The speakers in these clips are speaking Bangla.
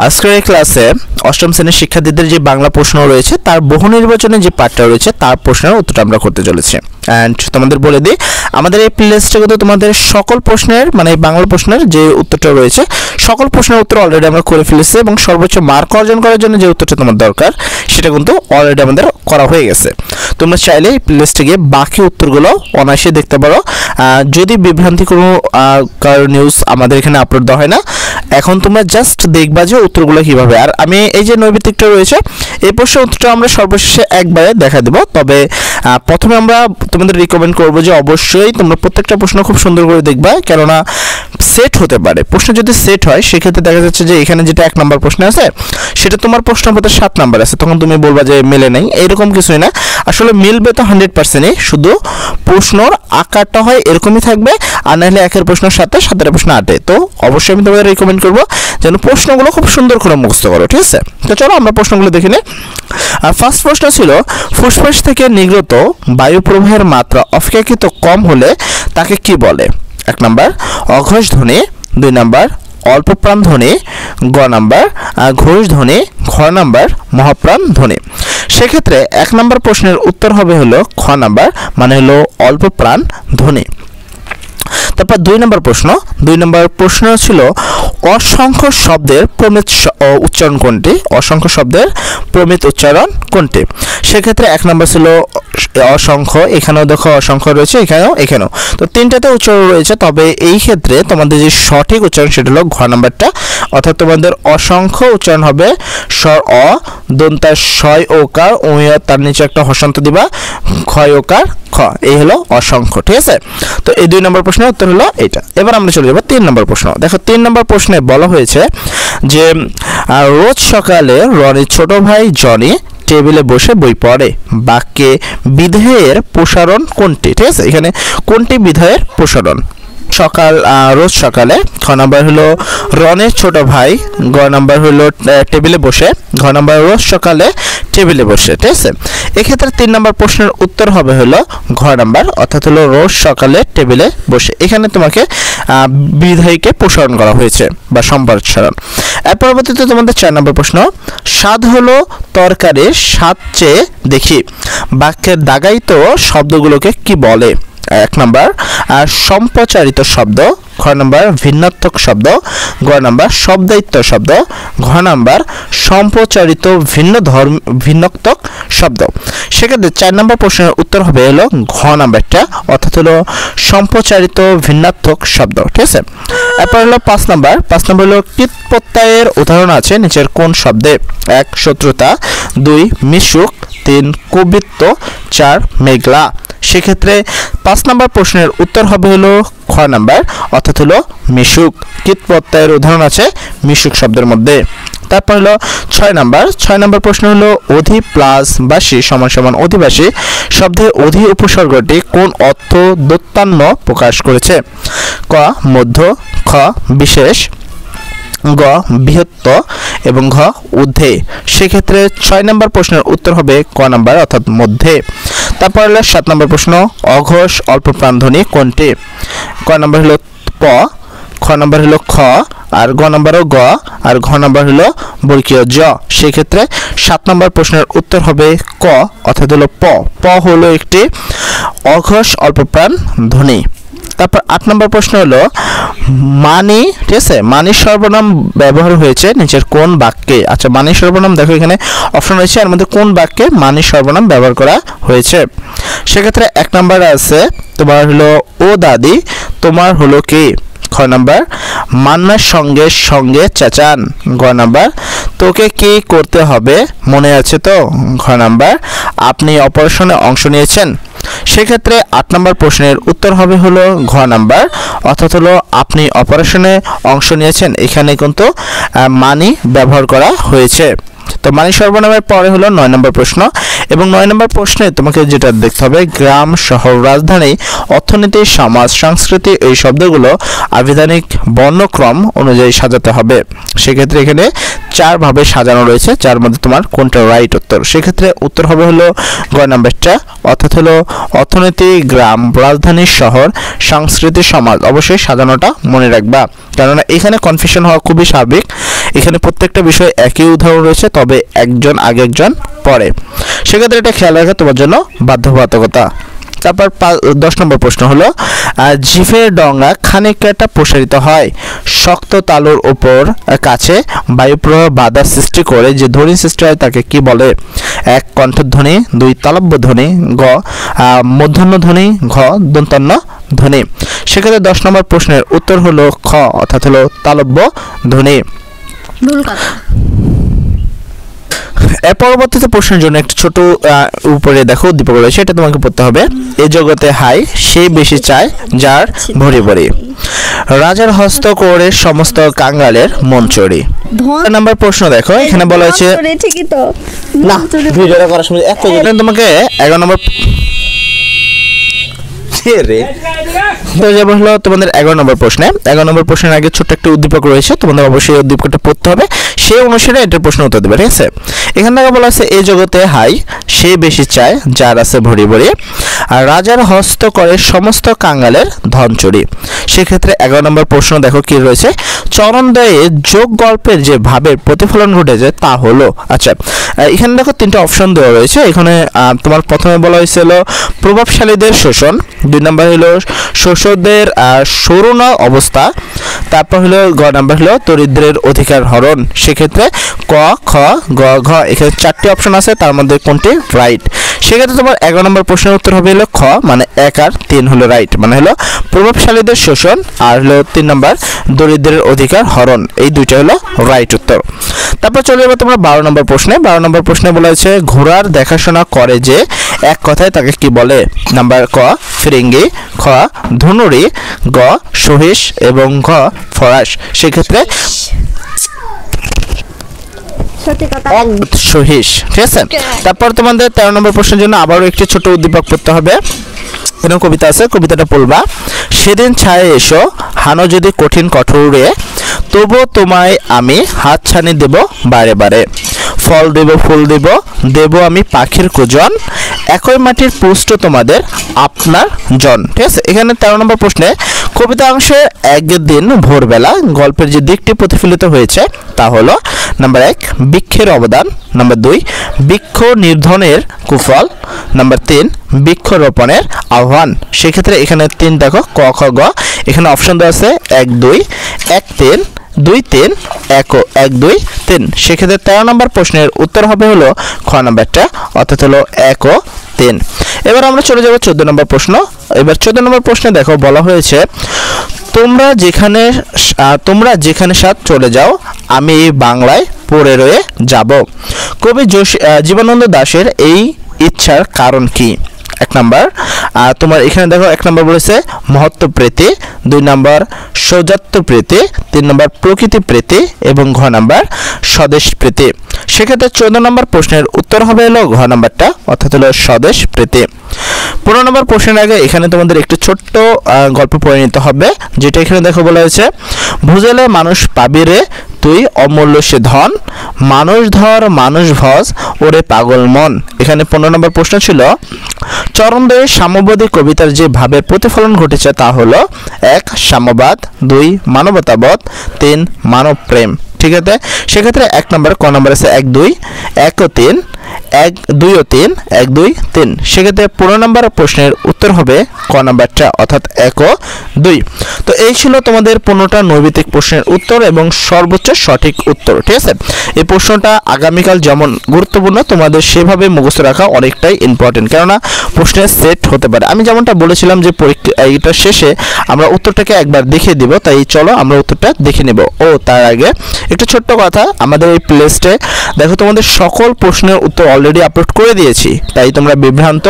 আজকের এই ক্লাসে অষ্টম শ্রেণীর শিক্ষার্থীদের যে বাংলা প্রশ্ন রয়েছে তার বহু নির্বাচনে যে পার্টটা রয়েছে তার প্রশ্নের উত্তরটা আমরা করতে চলেছি। অ্যান্ড তোমাদের বলে দিই, আমাদের এই প্লেলিস্টে কিন্তু তোমাদের সকল প্রশ্নের মানে বাংলা প্রশ্নের যে উত্তরটা রয়েছে সকল প্রশ্নের উত্তর অলরেডি আমরা করে ফেলেছি এবং সর্বোচ্চ মার্ক অর্জন করার জন্য যে উত্তরটা তোমার দরকার সেটা কিন্তু অলরেডি আমাদের করা হয়ে গেছে। তোমরা চাইলে এই প্লেলিস্টে গিয়ে বাকি উত্তরগুলো অনায়াসে দেখতে পারো। যদি বিভ্রান্তি কোনো নিউজ আমাদের এখানে আপলোড দেওয়া হয় না, এখন তোমরা জাস্ট দেখবা যে উত্তরগুলো কীভাবে। আর আমি এই যে নৈবিত্তিকটা রয়েছে এই প্রশ্নের উত্তরটা আমরা সর্বশেষে একবারে দেখা দেবো। তবে প্রথমে আমরা তোমাদের রিকমেন্ড করবো যে অবশ্যই তোমরা প্রত্যেকটা প্রশ্ন খুব সুন্দর করে দেখবা, কেননা সেট হতে পারে। প্রশ্ন যদি সেট হয় সেক্ষেত্রে দেখা যাচ্ছে যে এখানে যেটা 1 নম্বর প্রশ্ন আছে সেটা তোমার প্রশ্নপত্রে 7 নম্বর আছে, তখন তুমি বলবা যে মেলে নেই। এরকম কিছুই না, আসলে মিলবে তো 100%ই, শুধু প্রশ্নর আকারটা হয় এরকমই থাকবে, আর নাহলে 1-এর প্রশ্ন 7, 7-এর প্রশ্ন 8। তো অবশ্যই আমি তোমাদের রিকমেন্ড করবো যেন প্রশ্নগুলো খুব সুন্দর করে মুখস্থ করো, ঠিক আছে? তো চলো আমরা প্রশ্নগুলো দেখে নিই। আর ফার্স্ট প্রশ্ন ছিল, ফুসফুস থেকে নির্গত বায়ু প্রবাহের মাত্রা অপেক্ষাকৃত কম হলে তাকে কি বলে? 1 নম্বর অঘোষ ধ্বনি, 2 নম্বর অল্প প্রাণ ধ্বনি, গ নম্বর ঘোষ ধ্বনি, ঘ নম্বর মহাপ্রাণ ধ্বনি। সেক্ষেত্রে 1 নম্বর প্রশ্নের উত্তর হবে হলো খ নম্বর, মানে হলো অল্প প্রাণ ধ্বনি। তারপর 2 নম্বর প্রশ্ন ছিল অসংখ্য শব্দের প্রমিত উচ্চারণ কোনটি? অসংখ্য শব্দের প্রমিত উচ্চারণ কোনটি? সেক্ষেত্রে 1 নম্বর ছিল অসংখ্য, এখানেও দেখো অসংখ্য রয়েছে, এখানেও তো 3টাতে উচ্চারণ রয়েছে। তবে এই ক্ষেত্রে তোমাদের যে সঠিক উচ্চারণ সেটা হলো ঘ নাম্বারটা, অর্থাৎ তোমাদের অসংখ্য উচ্চারণ হবে স্বর অ, দন্তা শয় ওকার, তার নিচে একটা হসন্ত দিবা, ক্ষয় ওকার খ, এই হলো অসংখ্য, ঠিক আছে? তো এই 2 নম্বর প্রশ্নের উত্তর হলো এটা। এবার আমরা চলে যাব 3 নম্বর প্রশ্ন। দেখো 3 নম্বর প্রশ্নে বলা হয়েছে যে রোজ সকালে রনির ছোট ভাই জনি টেবিলে বসে বই পড়ে, বাক্যে বিধেয়ের প্রসারণ কোনটি? ঠিক আছে, এখানে কোনটি বিধেয়ের প্রসারণ? রোজ সকালে, খ নাম্বার হলো রনের ছোট ভাই, গ নাম্বার হলো টেবিলে বসে, ঘ নাম্বার রোজ সকালে টেবিলে বসে, ঠিক আছে? এক্ষেত্রে 3 নম্বর প্রশ্নের উত্তর হবে হলো ঘ নাম্বার, অর্থাৎ হলো রোজ সকালে টেবিলে বসে। এখানে তোমাকে বিধেয়কে প্রসারণ করা হয়েছে বা সম্প্রসারণ। এর পরবর্তীতে তোমাদের 4 নম্বর প্রশ্ন, স্বাদ হলো তরকারির স্বাদ চেয়ে দেখি, বাক্যের দাগায়িত শব্দগুলোকে কি বলে? 1 নম্বর সম্প্রচারিত শব্দ, খ নম্বর ভিন্নাত্মক শব্দ, গ নম্বর শব্দায়িত শব্দ, ঘ নম্বর সম্প্রচারিত ভিন্নাত্মক শব্দ। সেক্ষেত্রে 4 নম্বর প্রশ্নের উত্তর হবে হলো ঘ নাম্বারটা, অর্থাৎ হলো সম্প্রচারিত ভিন্নাত্মক শব্দ, ঠিক আছে? এরপর হলো 5 নম্বর হলো কৃত প্রত্যয়ের উদাহরণ আছে নিচের কোন শব্দে? 1 শত্রুতা, 2 মিশুক, 3 কবিত্ব, 4 মেঘলা। সেক্ষেত্রে 5 নম্বর প্রশ্নের উত্তর হবে হলো খ নাম্বার, অর্থাৎ হলো মিশুক। কৃত প্রত্যয়ের উদাহরণ আছে মিশুক শব্দের মধ্যে। তারপর হলো 6 নম্বর প্রশ্ন হলো অধি প্লাস বাসী সমান সমান অধিবাসী শব্দে অধি উপসর্গটি কোন অর্থ দত্তান্ন প্রকাশ করেছে? ক মধ্য, খ বিশেষ, গ বৃহত্ত এবং ঘ ঊর্ধ্বে। সেক্ষেত্রে 6 নম্বর প্রশ্নের উত্তর হবে ক নাম্বার, অর্থাৎ মধ্যে। তারপর হলো 7 নম্বর প্রশ্ন, অঘোষ অল্প প্রাণধ্বনি কোনটি? ক নাম্বার হলো প, খ নাম্বার হলো খ, আর গ নাম্বারও গ, আর ঘ নাম্বার হলো বর্গীয় জ। সেক্ষেত্রে 7 নম্বর প্রশ্নের উত্তর হবে ক, অর্থাৎ হলো প হলো একটি অঘোষ অল্প প্রাণ ধ্বনি। তারপর 8 নম্বর প্রশ্ন হলো মানি, ঠিক আছে, মানি সর্বনাম ব্যবহার হয়েছে নিচের কোন বাক্যে? আচ্ছা, মানি সর্বনাম দেখো এখানে অপশন রয়েছে, এর মধ্যে কোন বাক্যে মানি সর্বনাম ব্যবহার করা হয়েছে? সেক্ষেত্রে 1 নম্বর আছে তোমার হলো ও দাদি তোমার হলো কি? খ নাম্বার মান্নার সঙ্গে সঙ্গে চেঁচান, গ নাম্বার তোকে কি করতে হবে মনে আছে তো, ঘ নাম্বার আপনি অপারেশনে অংশ নিয়েছেন। সেক্ষেত্রে 8 নম্বর প্রশ্নের উত্তর হবে হলো ঘ নাম্বার, অর্থাৎ হলো আপনি অপারেশনে অংশ নিয়েছেন। এখানে কিন্তু মানি ব্যবহার করা হয়েছে। তো মানিক সর্বনামের পরে হলো 9 নম্বর প্রশ্ন, এবং 9 নম্বর প্রশ্নে তোমাকে যেটা দেখতে হবে, গ্রাম, শহর, রাজধানী, অর্থনীতি, সমাজ, সংস্কৃতি এই শব্দগুলো আবিধানিক বর্ণক্রম অনুযায়ী সাজাতে হবে। সেক্ষেত্রে এখানে 4 ভাবে সাজানো রয়েছে, যার মধ্যে তোমার কোনটা রাইট উত্তর? সেক্ষেত্রে উত্তর হবে হলো গ নাম্বারটা, অর্থাৎ হলো অর্থনীতি, গ্রাম, রাজধানী, শহর, সংস্কৃতি, সমাজ। অবশ্যই সাজানোটা মনে রাখবা, কেননা এখানে কনফিউশন হওয়া খুবই স্বাভাবিক। এখানে প্রত্যেকটা বিষয় একই উদাহরণ রয়েছে, তবে একজন আগে একজন পরে। সেক্ষেত্রে এটা খেয়াল রাখা তোমার জন্য বাধ্যবাধকতা। তারপর 10 নম্বর প্রশ্ন হলো, জিভের ডঙ্গা খানিকটা প্রসারিত হয়, শক্ত তালুর উপর কাছে বায়ুপ্রবাহ বাধা সৃষ্টি করে যে ধ্বনি সৃষ্টি হয় তাকে কি বলে? 1 কণ্ঠধ্বনি, 2 তালব্য ধ্বনি, গ মূর্ধন্য ধ্বনি, ঘ দন্তন্য ধ্বনি। সেক্ষেত্রে 10 নম্বর প্রশ্নের উত্তর হলো খ, অর্থাৎ হলো তালব্য ধ্বনি। ভুল কথা। এর পরবর্তীতে প্রশ্নের জন্য একটা ছোট উপরে দেখো উদ্দীপক রয়েছে, এটা তোমাকে পড়তে হবে। এই জগতে হাই সে বেশি চায় যার ভরি ভরি, রাজার হস্ত করে সমস্ত কাঙ্গালের মন চড়ি। নাম্বার প্রশ্ন দেখো, এখানে বলা হয়েছে ঠিকই তো না, ভিডিওটা করার সময় এক তোমাকে 11 নম্বর তো যাবো হলো তোমাদের 11 নম্বর প্রশ্নে। 11 নম্বর প্রশ্নের আগে ছোট্ট একটা উদ্দীপক রয়েছে, তোমাদের অবশ্যই উদ্দীপকটা পড়তে হবে, সেই অনুসারে এটার প্রশ্ন উত্তর দেবে, ঠিক আছে? এখান থেকে বলা আছে, এই জগতে হাই সে বেশি চায় যার আছে ভরি ভরি, আর রাজার হস্ত করে সমস্ত কাঙ্গালের ধন চুরি। সেক্ষেত্রে 11 নম্বর প্রশ্ন দেখো কি রয়েছে, চরণদ্বয়ে যোগ গল্পের যে ভাবের প্রতিফলন ঘটেছে তা হলো। আচ্ছা, এখানে দেখো 3টা অপশন দেওয়া রয়েছে। এখানে তোমার প্রথমে বলা হয়েছিল প্রভাবশালীদের শোষণ, 2 নম্বর হলো শোষকদের সরুণ অবস্থা, তারপর হলো গ নাম্বার হলো দরিদ্রের অধিকার হরণ। সেক্ষেত্রে ক, খ, গ, ঘ, এখানে 4টি অপশন আছে, তার মধ্যে কোনটি রাইট? সেক্ষেত্রে তোমার 11 নম্বর প্রশ্নের উত্তর হবে হলো খ, মানে 1 আর 3 হলো রাইট, মানে হলো প্রভাবশালীদের শোষণ আর হলো 3 নম্বর দরিদ্রের অধিকার হরণ, এই দুইটা হলো রাইট উত্তর। তারপর চলে যাবো তোমরা 12 নম্বর প্রশ্নে। 12 নম্বর প্রশ্নে বলা হয়েছে, ঘোড়ার দেখাশোনা করে যে এক কথায় তাকে কি বলে? নাম্বার ক ফিরিঙ্গি, খ ধনুরি, গ সহিস এবং ঘ ফরাস। সেক্ষেত্রে সহিস, ঠিক আছে? তারপর তোমাদের 13 নম্বর প্রশ্নের জন্য আবারও একটি ছোট উদ্দীপক পড়তে হবে। এরকম কবিতা আছে, কবিতাটা পড়বা। সেদিন ছায়ে এসো হানো যদি কঠিন কঠোরে, তবু তোমায় আমি হাত ছানি দেব বারে বারে, ফল দেব ফুল দেব দেব আমি পাখির কুজন, একই মাটির পুষ্ট তোমাদের আপনার জন। ঠিক আছে? এখানে 13 নম্বর প্রশ্নে কবিতা অংশে একদিন ভোরবেলা গল্পের যে দিকটি প্রতিফলিত হয়েছে তা হলো নাম্বার 1 বৃক্ষের অবদান, নাম্বার 2 বৃক্ষ নির্ধনের কুফল, নাম্বার 3 বৃক্ষরোপণের আহ্বান। সেক্ষেত্রে এখানে 3 দেখো ক খ গ, এখানে অপশন দেওয়া আছে 1 2 1 3 2 3 1 1 2 3। সেক্ষেত্রে 13 নম্বর প্রশ্নের উত্তর হবে হলো খ নাম্বারটা, অর্থাৎ হলো 1 ও 3। এবার আমরা চলে যাব 14 নম্বর প্রশ্ন। এবার 14 নম্বর প্রশ্নে দেখো বলা হয়েছে, তোমরা যেখানে সাথ চলে যাও আমি এই বাংলায় পড়ে রয়ে যাব। কবি জীবনানন্দ দাশের এই ইচ্ছার কারণ কি? 1 নাম্বার তোমার এখানে দেখো 1 নাম্বার বলেছে মহত্ব প্রীতি, 2 নাম্বার সৌজাত্য প্রীতি, 3 নাম্বার প্রকৃতি প্রীতি এবং ঘ নাম্বার স্বদেশ প্রীতি। সেক্ষেত্রে 14 নম্বর প্রশ্নের উত্তর হবে হলো ঘ নাম্বারটা, অর্থাৎ হলো স্বদেশ প্রীতি। 15 নম্বর প্রশ্নের আগে এখানে তোমাদের একটু ছোট্ট গল্প পড়ে নিতে হবে, যেটা এখানে দেখো বলা হয়েছে, ভুজলে মানুষ পাবি রে তুই অমূল্য সে ধন, মানুষ ধর মানুষ ভজ ওরে পাগল মন। এখানে 15 নম্বর প্রশ্ন ছিল, চরণদ্বয়ে সাম্যবাদী কবিতার যে ভাবের প্রতিফলন ঘটেছে তা হলো 1 সাম্যবাদ, 2 মানবতাবোধ, 3 মানব প্রেম। ঠিক আছে? সেক্ষেত্রে 1 নম্বর ক নম্বর আছে 1 2 1 ও 3 1 2 ও 3 1 2 3। সেক্ষেত্রে 15 নম্বর প্রশ্নের উত্তর হবে ক নাম্বারটা, অর্থাৎ 1 ও 2। তো এই ছিল তোমাদের 15টা নৈবিত্তিক প্রশ্নের উত্তর এবং সর্বোচ্চ সঠিক উত্তর। ঠিক আছে? এই প্রশ্নটা আগামীকাল যেমন গুরুত্বপূর্ণ, তোমাদের সেভাবে মুখস্থ রাখা অনেকটাই ইম্পর্টেন্ট, কেননা প্রশ্নের সেট হতে পারে। আমি যেমনটা বলেছিলাম যে এইটার শেষে আমরা উত্তরটাকে একবার দেখে দিব, তাই চলো আমরা উত্তরটা দেখে নেব। ও তার আগে একটা ছোট্ট কথা, আমাদের এই প্লেলিস্টে দেখো তোমাদের সকল প্রশ্নের উত্তর অলরেডি আপলোড করে দিয়েছি। তাই তোমরা বিভ্রান্ত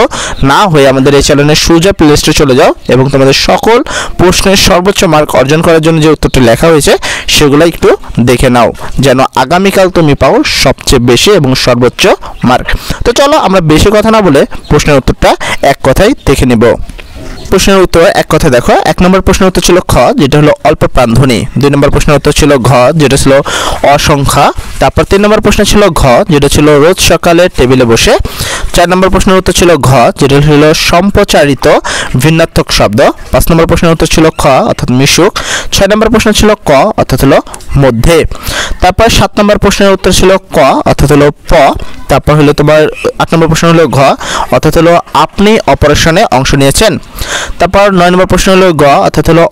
না হয়ে আমাদের এই চ্যানেলের সোজা প্লে লিস্টে চলে যাও এবং তোমাদের সকল প্রশ্নের সর্বোচ্চ মার্ক অর্জন করার জন্য যে উত্তরটি লেখা হয়েছে সেগুলো একটু দেখে নাও, যেন আগামীকাল তুমি পাও সবচেয়ে বেশি এবং সর্বোচ্চ মার্ক। তো চলো আমরা বেশি কথা না বলে প্রশ্নের উত্তরটা এক কথায় দেখে নেব। প্রশ্নের উত্তর এক কথা দেখো। 1 নম্বর প্রশ্নের উত্তর ছিল খ, যেটা হলো অল্প প্রাণধ্বনি। 2 নম্বর প্রশ্নের উত্তর ছিল ঘ, যেটা ছিল অসংখ্যা। তারপর 3 নম্বর প্রশ্ন ছিল ঘ, যেটা ছিল রোজ সকালে টেবিলে বসে। 4 নম্বর প্রশ্নের উত্তর ছিল ঘ, যেটা ছিল সম্প্রচারিত ভিন্নাত্মক শব্দ। 5 নম্বর প্রশ্নের উত্তর ছিল খ, অর্থাৎ মিশুক। 6 নম্বর প্রশ্ন ছিল ক, অর্থাৎ হলো মধ্যে। তারপর 7 নম্বর প্রশ্নের উত্তর ছিল ক, অর্থাৎ হলো প। তারপর হলো তোমার 8 নম্বর প্রশ্ন হলো ঘ, অর্থাৎ হলো আপনি অপারেশনে অংশ নিয়েছেন। তারপর 9 নম্বর প্রশ্ন হলো গ, অর্থাৎ হলো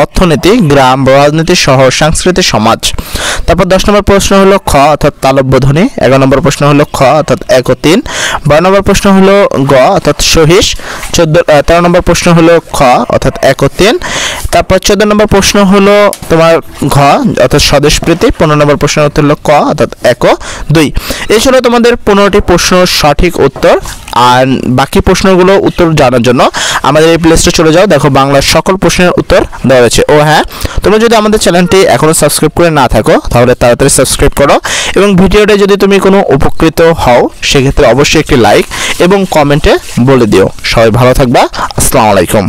অর্থনীতি, গ্রাম, রাজনীতি, শহর, সাংস্কৃতিক, সমাজ। তারপর 10 নম্বর প্রশ্ন হলো খ, অর্থাৎ তালব্যধ্বনি। 11 নম্বর প্রশ্ন হলো খ, অর্থাৎ 1 ও 3। 12 নম্বর প্রশ্ন হলো গ, অর্থাৎ সহিস। 13 নম্বর প্রশ্ন হলো খ, অর্থাৎ 1 ও 3। তারপর 14 নম্বর প্রশ্ন হলো তোমার ঘ, অর্থাৎ স্বদেশপ্রীতি। 15 নম্বর প্রশ্নের উত্তর হলো ক, অর্থাৎ 1 ও 2। এই ছিল তোমাদের 15টি প্রশ্ন সঠিক উত্তর। আর বাকি প্রশ্নগুলো উত্তর জানার জন্য আমাদের এই প্লেলিস্টে চলে যাও, দেখো বাংলার সকল প্রশ্নের উত্তর দেওয়া রয়েছে। ও হ্যাঁ, তোমরা যদি আমাদের চ্যানেলটি এখনো সাবস্ক্রাইব করে না থাকো তাহলে তাড়াতাড়ি সাবস্ক্রাইব করো, এবং ভিডিওটা যদি তুমি কোনো উপকৃত হও সেক্ষেত্রে অবশ্যই একটি লাইক এবং কমেন্টে বলে দিও। সবাই ভালো থাকবা। আসসালামু আলাইকুম।